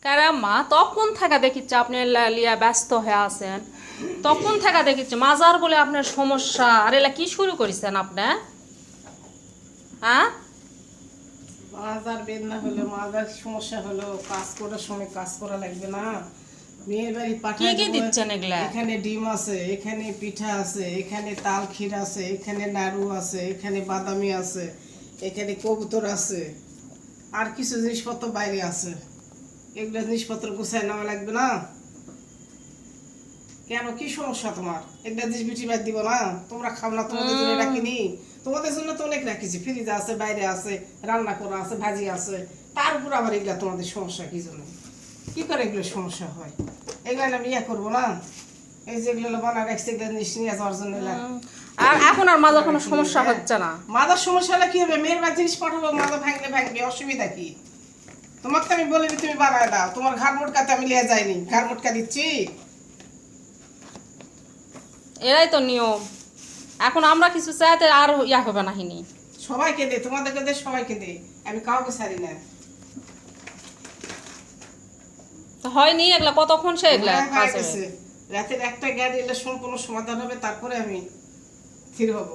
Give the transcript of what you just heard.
কারা মা তখন থাকা দেখিচ্ছে আপনি লিয়া ব্যস্ত হয়ে আছেন, তখন থাকা দেখিচ্ছে মাজার বলে আপনার সমস্যা। আর এলা কি শুরু করেছেন আপনি? হ্যাঁ, মাজার বেদনা হলো, মাজার সমস্যা হলো, কাজ করার সময় কাজ করা লাগবে না? মেয়ের বাড়ি কি পাঠায় কি দেবো। দিচ্ছেন এগুলা? এখানে ডিম আছে, এখানে পিঠা আছে, এখানে তাল ক্ষীর আছে, এখানে নাড়ু আছে, এখানে বাদামি আছে, এখানে কবুতর আছে, আর কিছু জিনিসপত্র বাইরে আছে। এগুলো জিনিসপত্র গুছায় নেওয়া লাগবে না? কেন, কি সমস্যা তোমার? একটা জিনিস বিটি বাদ দিব না? তোমরা খাও না? তোমাদের জন্য রাখিনি? তোমাদের জন্য তো অনেক রাখিছি, ফ্রিজে আছে, বাইরে আছে, রান্না করা আছে, ভাজি আছে, তার উপর আবার এগুলা তোমাদের সমস্যা কি জন্য? কি করে এগুলো সমস্যা হয়? এগুলো আমি ইয়ে করবো না? এই যে এগুলো বানা রাখছে, এগুলো জিনিস নিয়ে যাওয়ার জন্য আর এখন আর মাজার কোনো সমস্যা হচ্ছে না। মাদার সমস্যা হলে কি হবে? মেয়ের বাড়ি জিনিস পাঠাবো, মাদা ভাঙলে ভাঙবে, অসুবিধা কি? তোমাকে তো আমি বলিনি তুমি বানায় দাও। তোমার ঘাড় মোটকাতে আমি লিয়ে যাইনি, ঘাড় মোটকা দিচ্ছি। এরাই তো নিয়ম। এখন আমরা কিছু চাইতে আর ইয়া হবে না হিনি। সবাইকে দে, তোমাদেরকে দে, সবাইকে দে, আমি কাউকে ছাড়ি না। তো হয়নি এগুলা, কতক্ষণ সে এগুলা হ্যাঁ, হয়ে কাজ হবে? গেছে। রাতের একটা গাড়ি এলে সম্পূর্ণ সমাধান হবে, তারপরে আমি স্থির হব।